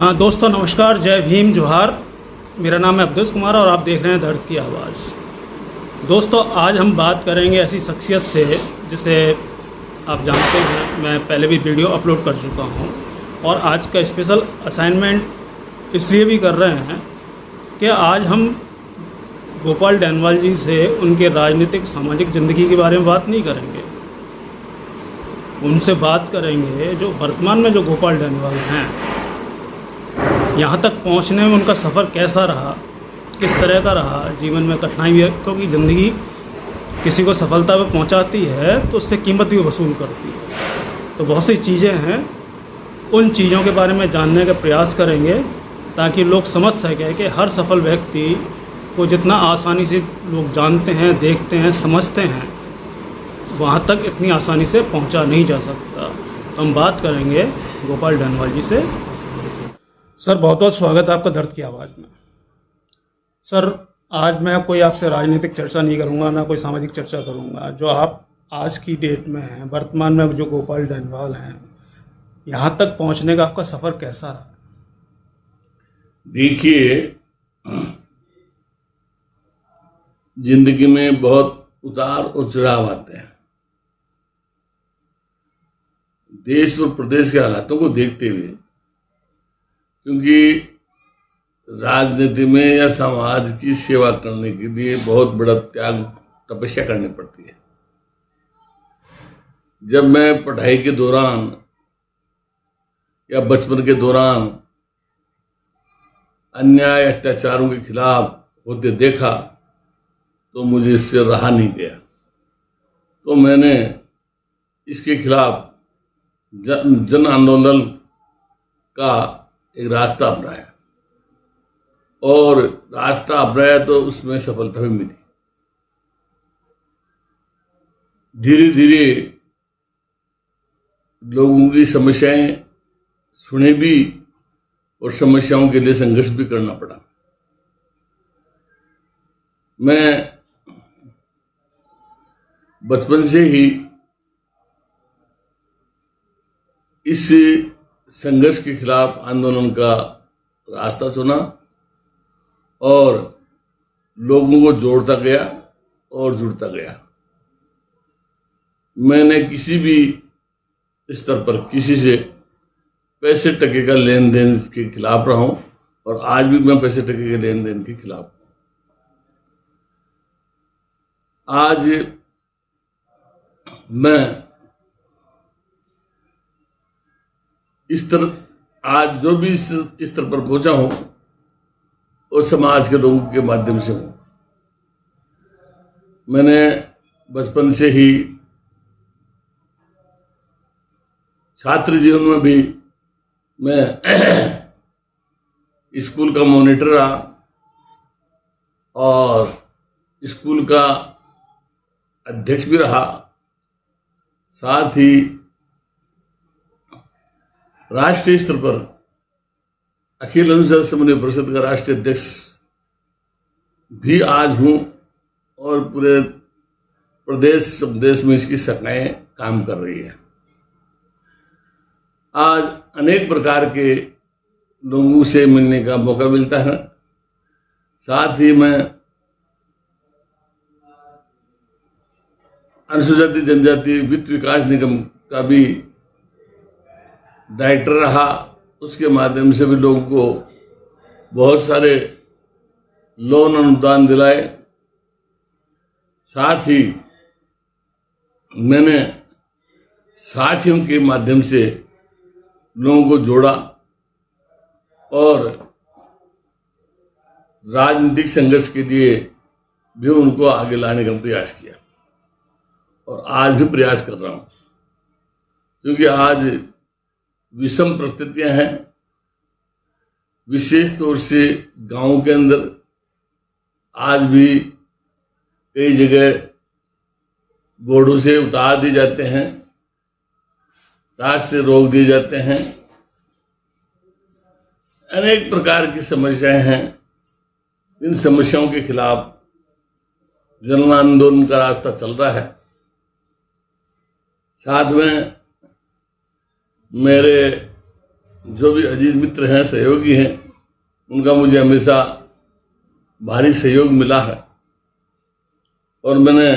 हाँ दोस्तों, नमस्कार, जय भीम, जोहार। मेरा नाम है अब्दुल कुमार और आप देख रहे हैं धरती आवाज़। दोस्तों, आज हम बात करेंगे ऐसी शख्सियत से जिसे आप जानते हैं, मैं पहले भी वीडियो अपलोड कर चुका हूँ। और आज का स्पेशल असाइनमेंट इसलिए भी कर रहे हैं कि आज हम गोपाल डैनवाल जी से उनके राजनीतिक सामाजिक ज़िंदगी के बारे में बात नहीं करेंगे। उनसे बात करेंगे जो वर्तमान में जो गोपाल डैनवाल हैं, यहाँ तक पहुँचने में उनका सफ़र कैसा रहा, किस तरह का रहा, जीवन में कठिनाई, क्योंकि ज़िंदगी किसी को सफलता पे पहुँचाती है तो उससे कीमत भी वसूल करती है। तो बहुत सी चीज़ें हैं, उन चीज़ों के बारे में जानने का प्रयास करेंगे ताकि लोग समझ सकें कि हर सफल व्यक्ति को जितना आसानी से लोग जानते हैं, देखते हैं, समझते हैं, वहाँ तक इतनी आसानी से पहुँचा नहीं जा सकता। तो हम बात करेंगे गोपाल डैनवाल जी से। सर, बहुत बहुत स्वागत है आपका दर्द की आवाज़ में। सर, आज मैं कोई आपसे राजनीतिक चर्चा नहीं करूंगा, ना कोई सामाजिक चर्चा करूंगा। जो आप आज की डेट में हैं, वर्तमान में जो गोपाल डैनवाल हैं, यहाँ तक पहुँचने का आपका सफ़र कैसा रहा? देखिए, जिंदगी में बहुत उतार और चढ़ाव आते हैं। देश और प्रदेश के हालातों को देखते हुए, क्योंकि राजनीति में या समाज की सेवा करने के लिए बहुत बड़ा त्याग, तपस्या करनी पड़ती है। जब मैं पढ़ाई के दौरान या बचपन के दौरान अन्याय अत्याचारों के खिलाफ होते देखा तो मुझे इससे रहा नहीं गया। तो मैंने इसके खिलाफ जन आंदोलन का एक रास्ता अपनाया और रास्ता अपनाया तो उसमें सफलता भी मिली। धीरे धीरे लोगों की समस्याएं सुने भी और समस्याओं के लिए संघर्ष भी करना पड़ा। मैं बचपन से ही इस संघर्ष के खिलाफ आंदोलन का रास्ता चुना और लोगों को जोड़ता गया और जुड़ता गया। मैंने किसी भी स्तर पर किसी से पैसे टके का लेन देन के खिलाफ रहा हूं और आज भी मैं पैसे टके के लेन देन के खिलाफ हूं। आज मैं आज जो भी इस स्तर पर पहुंचा हूं वो समाज के लोगों के माध्यम से हूं। मैंने बचपन से ही छात्र जीवन में भी मैं स्कूल का मॉनिटर रहा और स्कूल का अध्यक्ष भी रहा। साथ ही राष्ट्रीय स्तर पर अखिल अनुसूचित समन्वय परिषद का राष्ट्रीय अध्यक्ष भी आज हूं और पूरे प्रदेश में इसकी शाखाएं काम कर रही है। आज अनेक प्रकार के लोगों से मिलने का मौका मिलता है। साथ ही मैं अनुसूचित जनजाति वित्त विकास निगम का भी डायरेक्टर रहा। उसके माध्यम से भी लोगों को बहुत सारे लोन अनुदान दिलाए। साथ ही मैंने साथियों के माध्यम से लोगों को जोड़ा और राजनीतिक संघर्ष के लिए भी उनको आगे लाने का प्रयास किया और आज भी प्रयास कर रहा हूं, क्योंकि आज विषम परिस्थितियां हैं। विशेष तौर से गांवों के अंदर आज भी कई जगह घोड़ों से उतार दिए जाते हैं, रास्ते रोक दिए जाते हैं। अनेक प्रकार की समस्याएं हैं। इन समस्याओं के खिलाफ जन आंदोलन का रास्ता चल रहा है। साथ में मेरे जो भी अजीज मित्र हैं, सहयोगी हैं, उनका मुझे हमेशा भारी सहयोग मिला है। और मैंने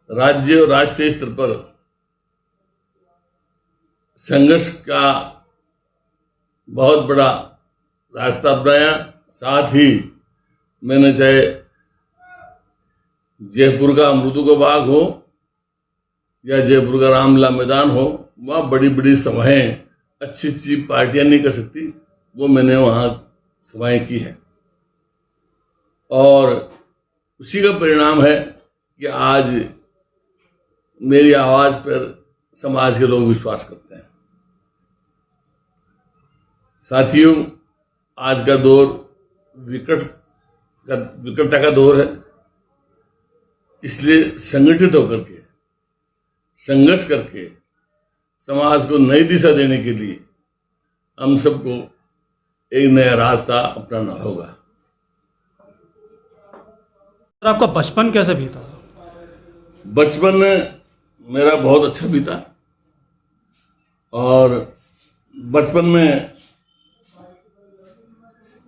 राज्य और राष्ट्रीय स्तर पर संघर्ष का बहुत बड़ा रास्ता अपनाया। साथ ही मैंने चाहे जयपुर का अमृतों का बाग हो या जयपुर का रामलीला मैदान हो, वहाँ बड़ी बड़ी सभाएं अच्छी अच्छी पार्टियां नहीं कर सकती, वो मैंने वहाँ सभाएं की है। और उसी का परिणाम है कि आज मेरी आवाज पर समाज के लोग विश्वास करते हैं। साथियों, आज का दौर विकटता का दौर है, इसलिए संगठित होकर के संघर्ष करके समाज को नई दिशा देने के लिए हम सबको एक नया रास्ता अपनाना होगा। सर, आपका बचपन कैसे बीता? बचपन मेरा बहुत अच्छा बीता और बचपन में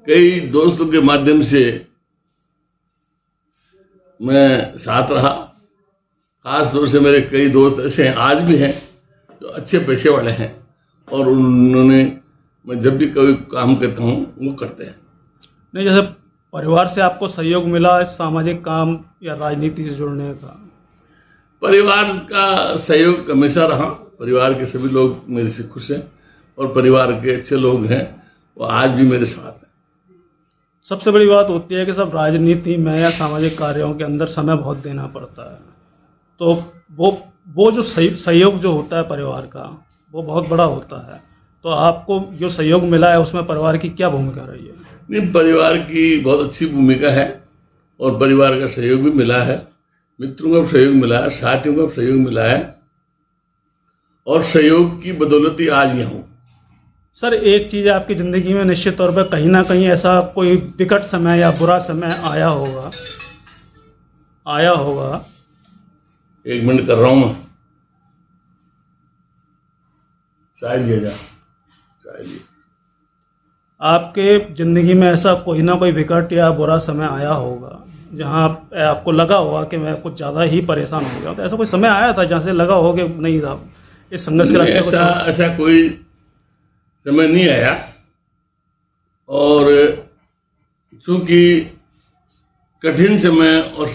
कई दोस्तों के माध्यम से मैं साथ रहा। खास तौर से मेरे कई दोस्त ऐसे हैं, आज भी हैं, जो अच्छे पैसे वाले हैं और उन्होंने, मैं जब भी कोई काम करता हूँ वो करते हैं। नहीं, जैसे परिवार से आपको सहयोग मिला इस सामाजिक काम या राजनीति से जुड़ने का? परिवार का सहयोग हमेशा रहा। परिवार के सभी लोग मेरे से खुश हैं और परिवार के अच्छे लोग हैं, वो आज भी मेरे साथ हैं। सबसे बड़ी बात होती है कि सब राजनीति में या सामाजिक कार्यों के अंदर समय बहुत देना पड़ता है, तो वो जो सहयोग जो होता है परिवार का, वो बहुत बड़ा होता है। तो आपको जो सहयोग मिला है उसमें परिवार की क्या भूमिका रही है? नहीं, परिवार की बहुत अच्छी भूमिका है और परिवार का सहयोग भी मिला है, मित्रों का सहयोग मिला है, साथियों का सहयोग मिला है और सहयोग की बदौलत ही आज यहाँ हूँ। सर, एक चीज़ आपकी ज़िंदगी में निश्चित तौर पर कहीं ना कहीं ऐसा कोई विकट समय या बुरा समय आया होगा। एक मिनट कर रहा हूँ मैं, चाय लिया जा, चाय लिया। आपके ज़िंदगी में ऐसा कोई ना कोई विकट या बुरा समय आया होगा जहां आपको लगा होगा कि मैं कुछ ज़्यादा ही परेशान हो गया। तो ऐसा कोई समय आया था जहाँ से लगा हो कि नहीं साहब, इस संघर्ष के रास्ते को ऐसा कोई समय नहीं आया। और चूंकि कठिन समय और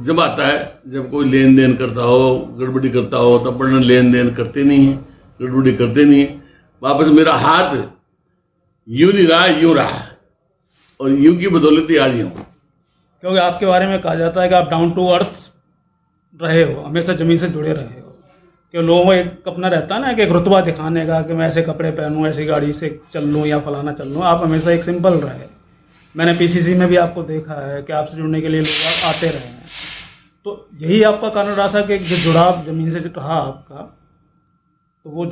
जब आता है, जब कोई लेन देन करता हो, गड़बड़ी करता हो, तब बढ़ना लेन देन करते नहीं है, गड़बड़ी करते नहीं है। वापस मेरा हाथ यूं नहीं रहा, यूं रहा, और यूं की बदौलत ही आज हूँ। क्योंकि आपके बारे में कहा जाता है कि आप डाउन टू अर्थ रहे हो, हमेशा ज़मीन से जुड़े रहे हो। कि लोगों को एक अपना रहता है ना कि एक रुतबा दिखाने का कि मैं ऐसे कपड़े पहनूँ, ऐसी गाड़ी से चल लूँ या फलाना चल लूँ। आप हमेशा एक सिंपल रहे। मैंने पीसीसी में भी आपको देखा है कि आपसे जुड़ने के लिए लोग आते रहे हैं। तो यही आपका कारण रहा था कि जो जुड़ाव ज़मीन से रहा आपका, तो वो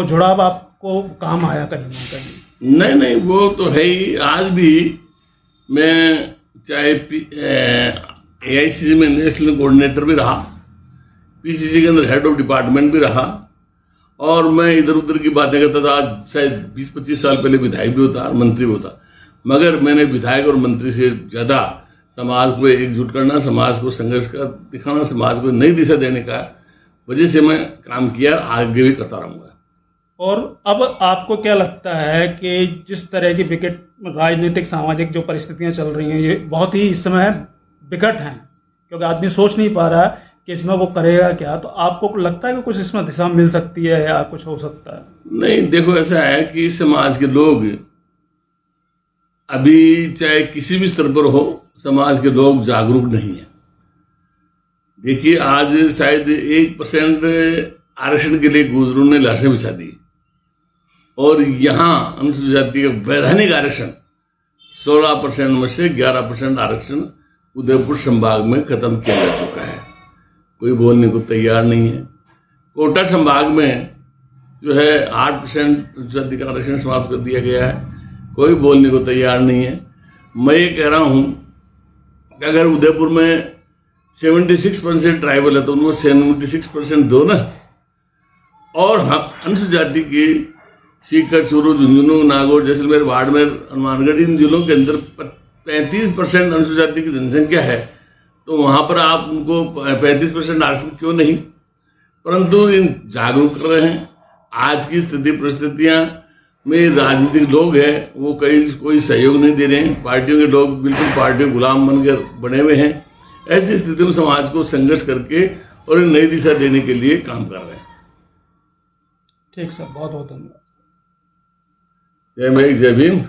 जुड़ाव आपको काम आया कहीं ना कहीं? नहीं, वो तो है ही। आज भी मैं चाहे AICC में नेशनल कोऑर्डिनेटर भी रहा, PCC के अंदर हेड ऑफ डिपार्टमेंट भी रहा, और मैं इधर उधर की बातें करता था। आज शायद 20-25 साल पहले विधायक भी होता, मंत्री भी होता, मगर मैंने विधायक और मंत्री से ज़्यादा समाज को एकजुट करना, समाज को संघर्ष का दिखाना, समाज को नई दिशा देने का वजह से मैं काम किया, आगे भी करता रहूँगा। और अब आपको क्या लगता है कि जिस तरह की विकट राजनीतिक सामाजिक जो परिस्थितियां चल रही हैं, ये बहुत ही इस समय विकट हैं, क्योंकि आदमी सोच नहीं पा रहा कि इसमें वो करेगा क्या। तो आपको लगता है कि कुछ इसमें दिशा मिल सकती है या कुछ हो सकता है? नहीं, देखो, ऐसा है कि समाज के लोग अभी चाहे किसी भी स्तर पर हो, समाज के लोग जागरूक नहीं है। देखिए, आज शायद 1% आरक्षण के लिए गुजरों ने लाशें बिछा दी, और यहाँ अनुसूचित जाति का वैधानिक आरक्षण 16% में से 11% आरक्षण उदयपुर संभाग में खत्म किया जा चुका है। कोई बोलने को तैयार नहीं है। कोटा संभाग में जो है 8% जाति का आरक्षण समाप्त कर दिया गया है, कोई बोलने को तैयार नहीं है। मैं ये कह रहा हूँ कि अगर उदयपुर में 76% ट्राइबल है तो उनको 76% दो ना, और हम अनुसूचित जाति के सीकर, चूरू, झुंझुनू, नागौर, जैसलमेर, बाड़मेर, हनुमानगढ़, इन जिलों के अंदर 35% अनुसूचित जाति की जनसंख्या है, तो वहाँ पर आप उनको 35% आरक्षण क्यों नहीं? परंतु इन जागरूक कर रहे हैं। आज की स्थिति परिस्थितियाँ में राजनीतिक लोग हैं वो कोई सहयोग नहीं दे रहे हैं। पार्टियों के लोग बिल्कुल पार्टियों गुलाम बनकर बने हुए हैं। ऐसी स्थिति में समाज को संघर्ष करके और एक नई दिशा देने के लिए काम कर रहे हैं। ठीक सर, बहुत बहुत धन्यवाद। जय भीम, जय भीम।